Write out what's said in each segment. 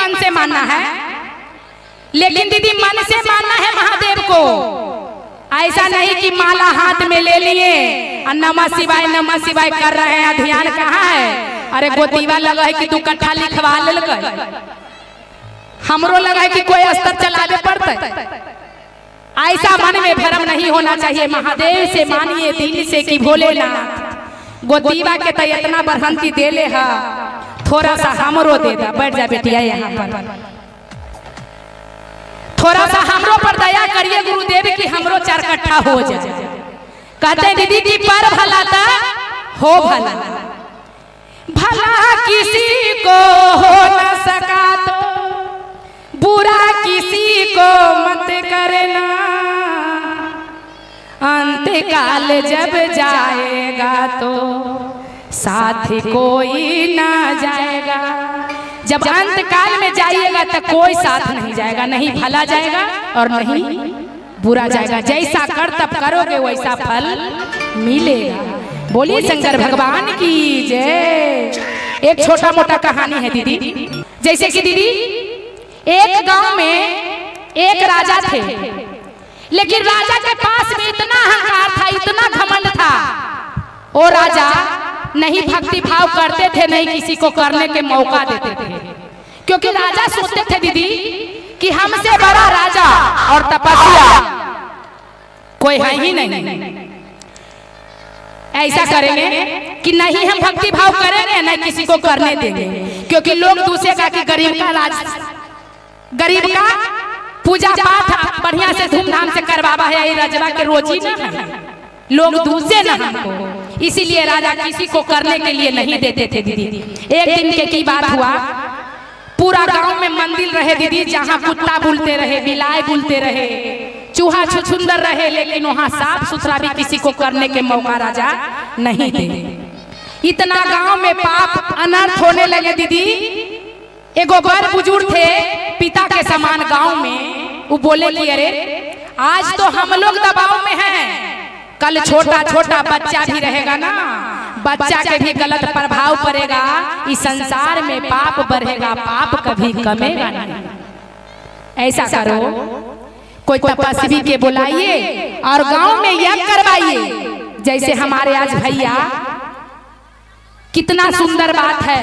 मन से मानना है, लेकिन दीदी मन से मानना है महादेव को। ऐसा नहीं कि माला हाथ में ले लिए और नमः शिवाय कर रहे हैं, ध्यान कहाँ है। अरे गोदीवा लगा है कि 2 कट्ठा लिखवा ले, हमरो लगा है कि कोई अस्तर चलावे पड़ता। ऐसा मन में भ्रम नहीं होना चाहिए। महादेव से मानिए दिल से कि भोलेनाथ गोदीवा के तो इतना बरहंती दे ले हा, थोड़ा सा हमरो दे दा। बैठ जा बेटिया यहाँ पर, थोड़ा सा हमरो पर दया करिए गुरुदेव कि हमरो 4 कट्ठा हो जाए। कहते दीदी की पर भला था हो भला, भला किसी को हो न सका तो बुरा किसी को मत करना, अंतकाल जब जाएगा तो साथ कोई ना जाएगा। जब अंतकाल में जाइएगा तो कोई साथ नहीं जाएगा, नहीं भला जाएगा और नहीं बुरा जाएगा। जैसा कर्तव्य करोगे वैसा फल मिलेगा। बोलिए शंकर भगवान की जय। एक छोटा मोटा कहानी है दीदी। जैसे कि दीदी एक गांव में एक राजा थे, लेकिन राजा के पास में इतना अहंकार था, इतना घमंड था। वो राजा नहीं भक्ति भाव करते थे, नहीं किसी को करने के मौका देते थे, क्योंकि राजा सोचते थे दीदी कि हमसे बड़ा राजा और तपस्या कोई है ही नहीं। ऐसा करेंगे कि नहीं हम भक्ति भाव करेंगे, नहीं किसी को करने देंगे, क्योंकि लोग दूसरेगा कि गरीब का राज, गरीब का पूजा पाठ बढ़िया से धूमधाम से करवावा है, यही राजवा के रोजी ना है, लोग दूसरे ना हमको। इसीलिए राजा किसी को करने के लिए नहीं देते थे दीदी। एक दिन की बात हुआ, पूरा गांव में मंदिर रहे दीदी, जहां कुत्ता बुलते रहे, बिलाई बुलते रहे, चूहा छुछुंदर रहे, लेकिन वहां साफ सुथरा भी किसी को करने के मौका राजा नहीं दे। इतना गांव में पाप अनर्थ होने लगे दीदी। एगो बड़ बुजुर्ग थे पिता के समान गांव में, वो बोले कि अरे आज तो हम लोग दबाव में हैं, कल छोटा छोटा बच्चा भी रहेगा ना, बच्चा के भी गलत प्रभाव पड़ेगा, इस संसार में पाप बढ़ेगा, पाप कभी कमेगा नहीं। ऐसा करो, कोई तपस्वी के बुलाइए और गांव में यज्ञ करवाइए। जैसे हमारे आज भैया, कितना सुंदर बात है,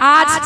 आज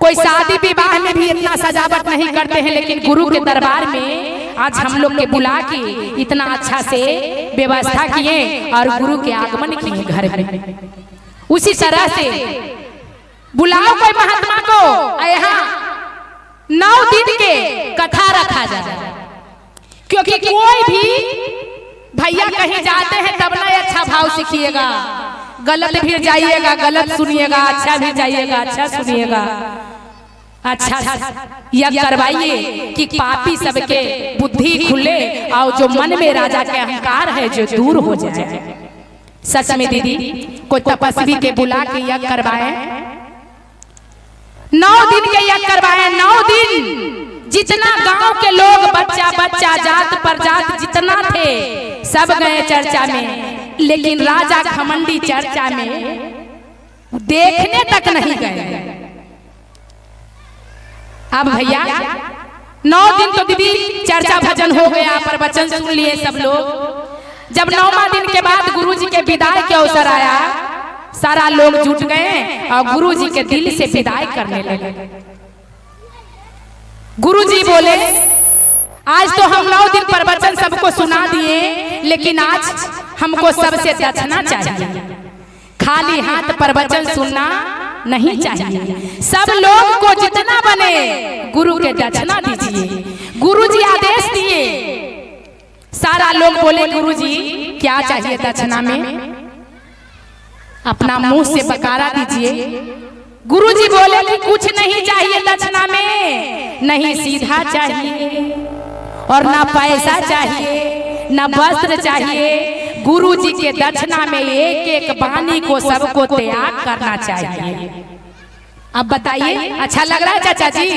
कोई शादी विवाह में भी इतना सजावट नहीं करते हैं, लेकिन गुरु के दरबार में आज हम लोग के बुला के इतना अच्छा से व्यवस्था किए और गुरु के आगमन किए घर में। उसी तरह से बुलाओ कोई महात्मा को, यहाँ 9 दिन के कथा रखा जाए, क्योंकि कोई भी भैया कहीं जाते हैं तब ना अच्छा भाव सीखिएगा, गलत भी जाइएगा गलत सुनिएगा, अच्छा भी जाइएगा अच्छा सुनिएगा। अच्छा यह करवाइए कि पापी सबके बुद्धि खुले और जो मन में राजा के अहंकार है जो दूर हो जाए। सच में दीदी कोई तपस्वी के बुला के यज्ञ करवाए, 9 दिन के यज्ञ करवाए। 9 दिन जितना गांव के लोग बच्चा बच्चा जात पर जात जितना थे सब गए चर्चा में, लेकिन राजा घमंडी चर्चा में देखने तक नहीं गए। अब भैया 9 दिन तो दीदी चर्चा भजन हो गया, प्रवचन सुन लिए सब लोग। जब 9वां दिन के बाद गुरुजी के विदाई के अवसर आया, सारा लोग जुट गए और गुरुजी के दिल से विदाई करने लगे। गुरुजी बोले आज तो हम 9 दिन प्रवचन सबको सुना दिए, लेकिन आज हमको सबसे दक्षिणा चाहिए, खाली हाथ प्रवचन सुनना नहीं चाहिए। सब लोग को जितना बने गुरु के दक्षिणा दीजिए। गुरुजी आदेश दिए, सारा लोग बोले गुरुजी क्या चाहिए दक्षिणा में, अपना मुंह से बकारा दीजिए। गुरुजी बोले कि कुछ नहीं चाहिए दक्षिणा में, नहीं सीधा चाहिए और ना पैसा चाहिए ना वस्त्र चाहिए। गुरुजी के दक्षिणा में एक एक वाणी को सबको त्याग करना चाहिए। अब बताइए अच्छा लग रहा है चाचा जी?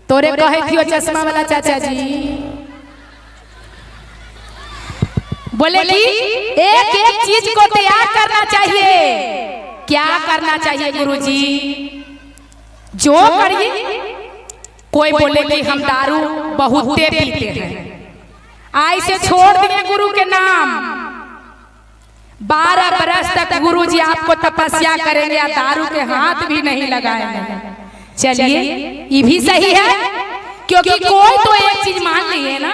तोरे कहे थियो चश्मा वाला चाचा जी बोले कि एक एक चीज को त्याग करना चाहिए। क्या करना चाहिए गुरुजी? जो करिए कोई बोले कि हम दारू बहुते पीते हैं। आई से छोड़ दिए गुरु के नाम। 12 बरस तक गुरु जी आपको तपस्या करेंगे या दारू के हाथ भी नहीं लगाएंगे। चलिए ये भी सही है, क्योंकि कोई तो एक चीज मान लिए ना,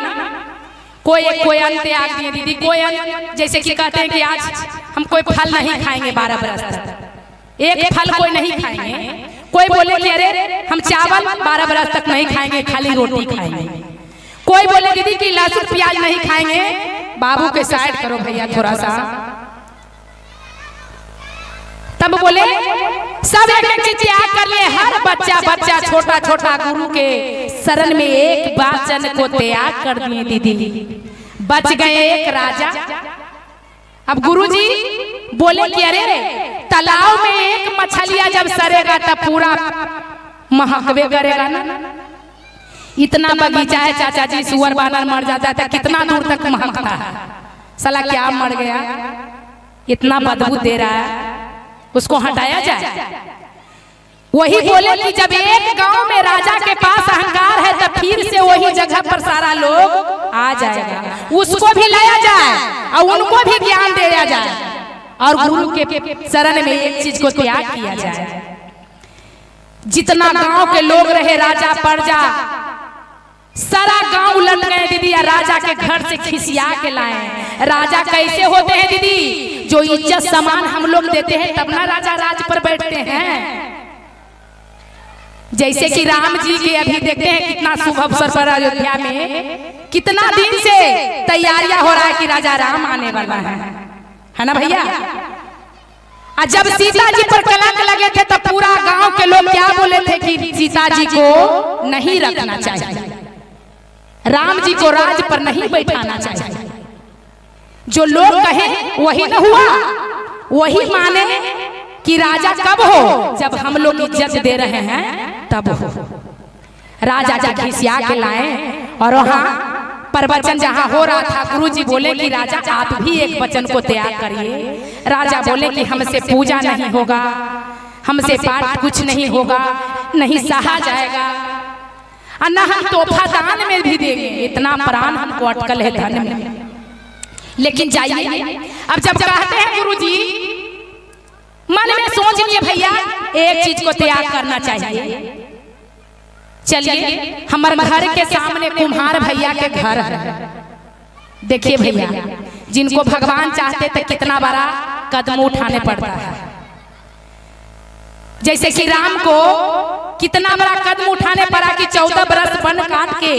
कोई अंत त्याग दिए दीदी। कोई अंत, जैसे कि कहते हैं कि आज हम कोई फल नहीं खाएंगे 12 बरस तक, एक फल कोई नहीं खाएंगे। कोई बोले कि अरे हम चावल 12 बरस तक नहीं खाएंगे, खाली रोटी खाएंगे। कोई बोले दीदी कि लहसुन प्याज नहीं खाएंगे। बाबू के साइड करो भैया थोड़ा सा। तब बोले सब एक चीज त्याग कर लिए। हर बच्चा छोटा छोटा गुरु के शरण में एक वचन को त्याग कर दिए दीदी। बच गए एक राजा। अब गुरु जी बोले कि अरे तालाब में एक मछलियां जब सरेगा तब पूरा महकवे करेगा ना। इतना बगीचा है चाचा जी, सुअर बानर मर जाता है, कितना दूर तक महकता है। साला क्या मर गया, इतना बदबू दे रहा है, उसको हटाया जाए। वही बोले कि जब एक गांव में राजा के पास अहंकार है तब फिर से वही जगह पर सारा लोग आ जाएगा। उसको भी लाया जाए और उनको भी ज्ञान दिया जाए और गुरु के शरण में एक चीज को त्याग किया जाए। जितना गांव के लोग रहे राजा प्रजा, सारा गांव उलट गए दीदी। या राजा के घर से खिसिया के लाए। राजा कैसे होते हैं दीदी? जो इज्जत सम्मान हम लोग देते हैं तब ना राजा राज पर बैठते हैं। जैसे कि राम जी के अभी देखते हैं कितना शुभ अवसर पर अयोध्या में कितना दिन से तैयारियां हो रहा है कि राजा राम आने वाला है ना भैया। और जब सीता जी पर कलंक लगे थे तब पूरा गांव के लोग क्या बोले थे कि सीता जी को नहीं रखना चाहिए, राम जी को राज पर नहीं बैठाना चाहिए। जो लोग कहे वही न हुआ, वही माने कि राजा कब हो, जब हम लोग इज्जत दे रहे हैं तब हो। राजा जी खिसिया के लाए और वहाँ प्रवचन जहाँ हो रहा था गुरु जी बोले कि राजा आप भी एक वचन को त्याग करिए। राजा बोले कि हमसे पूजा नहीं होगा, हमसे पाठ कुछ नहीं होगा, नहीं सहा जाएगा और न हम तोहफा दान में भी देंगे। इतना प्राण हमको अटकल है धन में। लेकिन जाइए, अब जब कहते हैं गुरु जी मन में सोच लिए भैया एक चीज को त्याग करना चाहिए। चलिए हमारे घर के सामने कुम्हार भैया के घर है। देखिए भैया, जिनको भगवान चाहते तो कितना बड़ा कदम उठाने पड़ता है। जैसे कि राम को कितना बड़ा कदम उठाने पड़ा कि 14 बरस वन काट के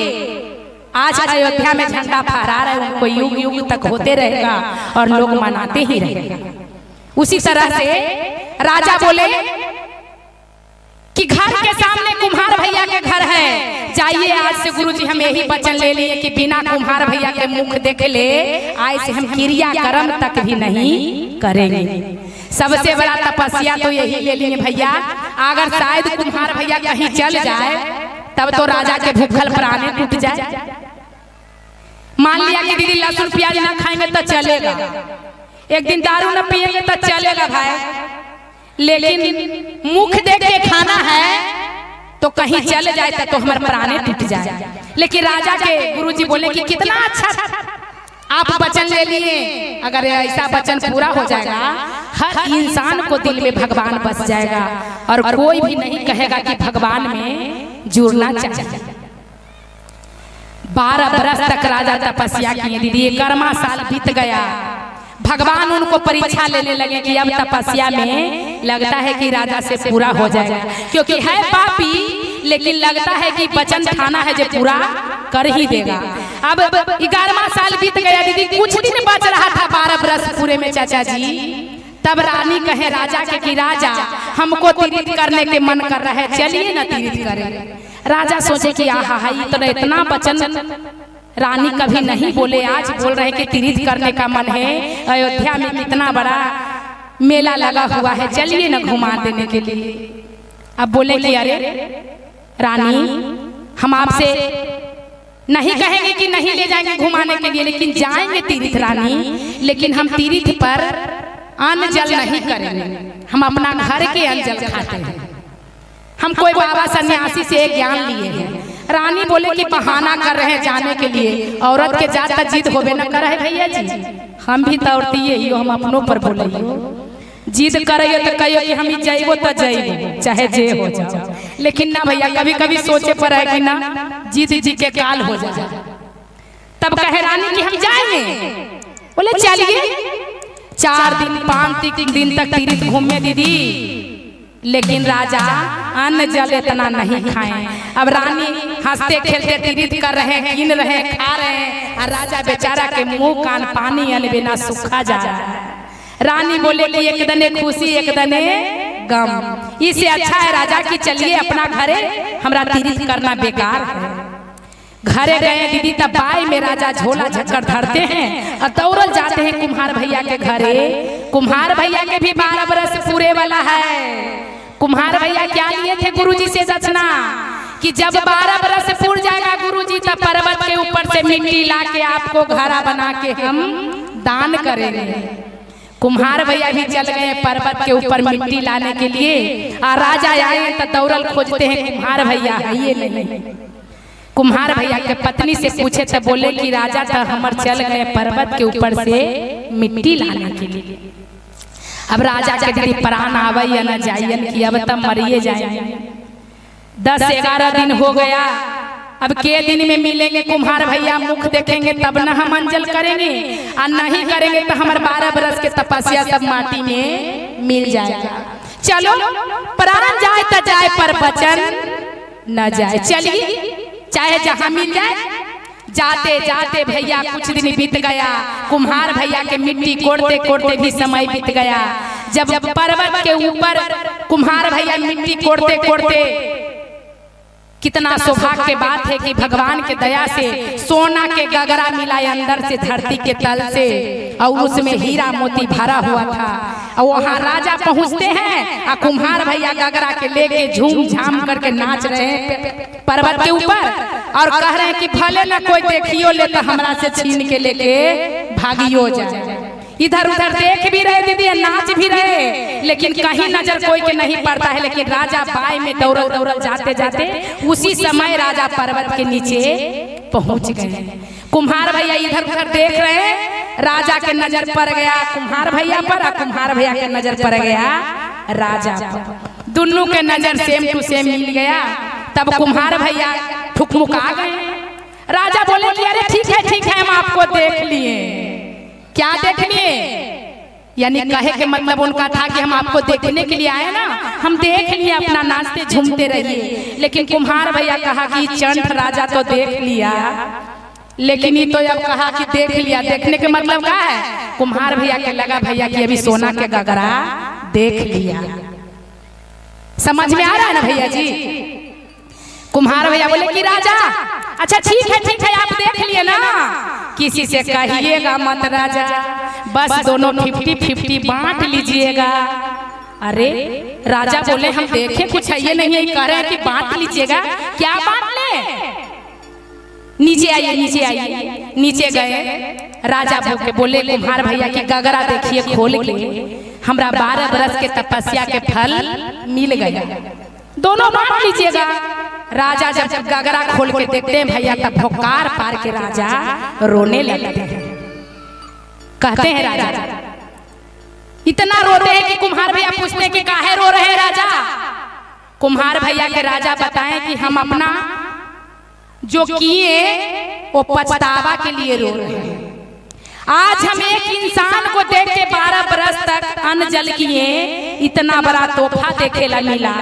आज अयोध्या में झंडा फहरा रहे। उनको युग युग तक होते रहेगा और लोग मनाते ही रहेंगे। उसी तरह से राजा बोले कि घर के सामने कुम्हार भैया के घर है, जाइए आज से गुरु जी हम यही वचन ले लिए कि बिना कुम्हार भैया के मुख देख ले आज से हम क्रिया कर्म तक भी नहीं करेंगे। सबसे बड़ा तपस्या तो यही ले लिए भैया। अगर शायद कुम्हार भैया कहीं चल जाए तब तो राजा के भूखल प्राणे टूट जाए। मान लिया कि दीदी लहसुन प्याज ना खाएंगे तो चलेगा, एक दिन दारू ना पिएंगे तो चलेगा भाई, लेकिन मुख देख के खाना है तो कहीं चल जाए तो हमारे प्राणे टूट जाए। लेकिन राजा के गुरुजी बोले कि कितना अच्छा आप वचन ले लिए, अगर ऐसा वचन पूरा हो जाएगा हर इंसान को दिल में भगवान बस जाएगा और कोई भी नहीं कहेगा कि भगवान में जुड़ना चाहिए। 12 बरस तक राजा तपस्या किए दीदी। 11वां साल बीत गया। भगवान उनको परीक्षा लेने लगे कि अब तपस्या में लगता है कि राजा से पूरा हो जाएगा, क्योंकि है पापी लेकिन लगता है कि वचन खाना है जो पूरा कर ही देगा। अब 11वां साल बीत गया दीदी। कुछ दिन बच रहा था 12 बरस पूरे में चाचा जी। तब रानी कहे राजा के कि राजा हमको तीर्थ करने के मन कर रहा है, चलिए ना तीर्थ करें। राजा सोचे कि आहा इतना वचन रानी कभी नहीं बोले, आज बोल रहे कि तीर्थ करने का मन है। अयोध्या में कितना बड़ा मेला लगा हुआ है, चलिए ना घुमा देने के लिए। अब बोले कि अरे रानी हम आपसे नहीं कहेंगे कि नहीं ले जाएंगे घुमाने के लिए, लेकिन जाएंगे तीर्थ रानी, लेकिन हम तीर्थ पर अन्न जल नहीं करेंगे। हम अपना घर के अन्न जल खाते हैं। हम कोई बाबा सन्यासी से ज्ञान लिए हैं रानी बोले कि बहाना कर रहे हैं जाने के लिए, औरत के जात जिद होबे न कर है भैया जी, हम भी तो औरतिये ही, हम अपनों पर बोले जिद करिए तो कहियो कि हम जाइबो तो जाइबो चाहे जे हो जाओ, लेकिन ना भैया कभी कभी सोचे पर है कि ना जिद जी के काल हो जाए। तब कहे रानी कि हम जाएंगे, बोले चलिए। 4 दिन 5 दिन तक तीर्थ घूमे दीदी, लेकिन राजा अन्न जल इतना नहीं खाए। अब रानी हंसते खेलते तीर्थ कर रहे हैं, गिन रहे हैं, खा रहे हैं, और राजा बेचारा के मुंह कान पानी अन बिना सूखा जा रहा है। रानी बोले कि एक दने खुशी एक दने गम, इससे अच्छा है राजा कि चलिए अपना घरे, हमरा तीर्थ करना बेकार है। घरे गए दीदी, तब बाई में राजा झोला झक्कर धरते हैं और दौड़ल जाते हैं कुम्हार भैया के घरे। कुम्हार भैया के भी 12 बरस पूरे वाला है। कुम्हार भैया क्या लिए थे गुरुजी से दक्षिणा कि जब 12 बरस पूर जाएगा गुरुजी, तब पर्वत के ऊपर से मिट्टी ला के आपको घड़ा बना के हम दान करेंगे। कुम्हार भैया भी चल गए पर्वत के ऊपर मिट्टी लाने के लिए, और राजा आए तो दौड़ल खोजते हैं कुम्हार भैया है ये नहीं। कुम्हार भैया के पत्नी से पूछे तो बोले कि राजा तो हमर चल गए पर्वत के ऊपर से मिट्टी लाने के लिए। अब राजा के दीदी प्राण आवे न जाइए कि अब तब मरिए जाए। 10-11 दिन हो गया, अब के दिन में मिलेंगे कुम्हार भैया, मुख देखेंगे तब न हम अंजल करेंगे, और नहीं करेंगे तो हमारे 12 बरस के तपस्या सब माटी में मिल जाएगा। चलो प्राण जाए तो जाए पर वचन न जाए, चलिए चाहे जहां मिल जाए। जाते जाते भैया कुछ दिन बीत गया, कुम्हार भैया के मिट्टी कोड़ते कोड़ते भी समय बीत गया। जब पर्वत के ऊपर कुम्हार भैया मिट्टी कोड़ते कोड़ते, कितना सौभाग्य की बात है कि भगवान के दया से सोना के गगरा मिला अंदर से धरती के तल से, और उसमें हीरा मोती भरा हुआ था। और वहाँ राजा पहुँचते हैं और कुम्हार भैया गगरा के लेके झूम झाम करके नाच रहे हैं पर्वत के ऊपर, और कह रहे हैं कि भले न कोई देखियो ले तो हमरा से छीन के लेके भागियो जाए। इधर उधर देख भी रहे दीदी, नाच भी रहे, लेकिन कहीं नजर कोई के नहीं पड़ता है। लेकिन राजा बाई में दौड़ल दौड़ल जाते जाते उसी समय राजा पर्वत के नीचे पहुंच गए। कुम्हार भैया इधर उधर देख रहे हैं, राजा के नजर पड़ गया कुम्हार भैया पर, और कुम्हार भैया के नजर पड़ गया राजा पर। दोनों के नजर सेम टू सेम मिल गया। तब कुम्हार भैया ठुकमुका गए। राजा बोले कि अरे ठीक है हम आपको देख लिए। क्या देख लिए? यानी कहे के मतलब उनका था कि हम आपको देखने के लिए आए ना, हम देख लिए, अपना नाचते झूमते रहिए। लेकिन कुम्हार भैया कहा कि चंठ राजा तो देख लिया, लेकिन ये तो अब कहा कि देख लिया, देखने के मतलब क्या है? कुम्हार भैया के लगा भैया कि अभी सोना के गगरा देख लिया। समझ में आ रहा है ना भैया जी? कुम्हार भैया बोले कि राजा अच्छा ठीक है आप देख लिए ना, किसी से कहिएगा मत राजा, बस दोनों 50-50 बांट लीजिएगा। अरे राजा बोले हम देखे कुछ है ये नहीं, कह रहे हैं कि बांट लीजिएगा। क्या बांट ले? नीचे आइए। नीचे गए राजा भूखे बोले कुम्हार भैया की गगरा देखिए खोल के, हमरा 12 बरस के तपस्या के फल मिल गया, दोनों बांट लीजिएगा। राजा जब गगरा खोल के देखते हैं भैया, तब भोकार पार के राजा रोने लगते हैं। कहते हैं राजा, इतना रोते हैं कि कुम्हार भैया पूछते हैं कि काहे रो रहे हैं राजा? कुम्हार भैया के राजा बताएं कि हम अपना जो किए वो पछतावा के लिए रो रहे हैं। आज हम एक इंसान को देख के 12 बरस तक अन्न जल किए, इतना बड़ा तोहफा देखे ला मिला।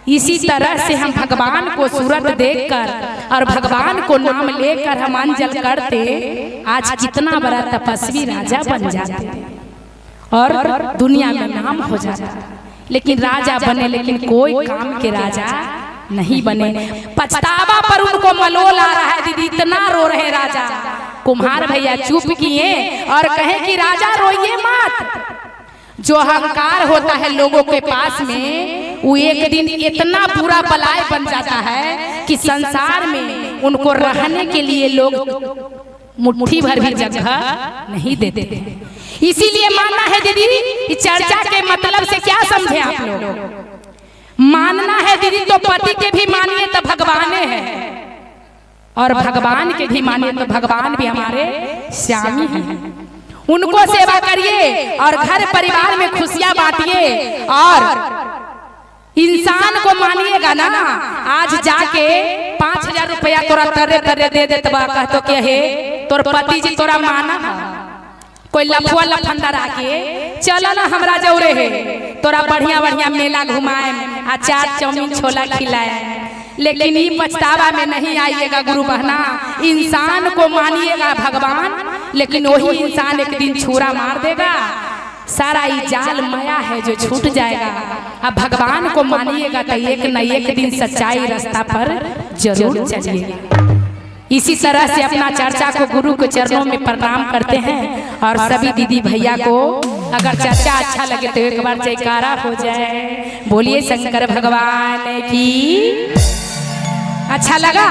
इसी तरह से हम भगवान को सूरत देखकर और भगवान को नाम लेकर हम अंजल करते, आज कितना बड़ा तपस्वी राजा बन जाते और दुनिया में नाम हो जाता। लेकिन राजा बने, लेकिन कोई काम के राजा नहीं बने। पछतावा पर उनको मलोल आ रहा है दीदी, इतना रो रहे राजा। कुम्हार भैया चुप किए और कहे कि राजा रोइए मत। जो अहंकार होता है लोगों के पास में, वो एक दिन इतना बुरा बलाय बन जाता है कि संसार में उनको रहने के लिए लोग मुट्ठी भर भी जगह नहीं देते। इसीलिए मानना है दीदी, चर्चा के मतलब से क्या समझे आप लोग? मानना है दीदी तो पति के भी मानिए तो भगवान है। और भगवान के भी माने तो भगवान भी हमारे स्वामी हैं। उनको सेवा करिए और घर परिवार में खुशियां बांटिए। और इंसान को मानिएगा ना, आज जाके 5,000 रुपया तोरा तरे तरे दे दे तबा कहतो के हे तोर पति जी तोरा माना कोई लफुआ लफंदर आके चलो ना हमरा जौरे है तोरा बढ़िया बढ़िया मेला घुमाए आ चाट चाउमीन छोला खिलाए। लेकिन ये पछतावा में नहीं आइएगा गुरु बहना। इंसान को मानिएगा भगवान, लेकिन वही इंसान एक दिन छुरा मार देगा। सारा ये जाल माया है जो छूट जाएगा। अब भगवान को मानिएगा तो एक न एक दिन सच्चाई रास्ता पर जरूर चलिएगा। इसी तरह से अपना चर्चा को गुरु के चरणों में प्रणाम करते हैं। और सभी दीदी भैया को अगर चर्चा अच्छा लगे तो एक बार जयकारा हो जाए। बोलिए शंकर भगवान की। अच्छा लगा?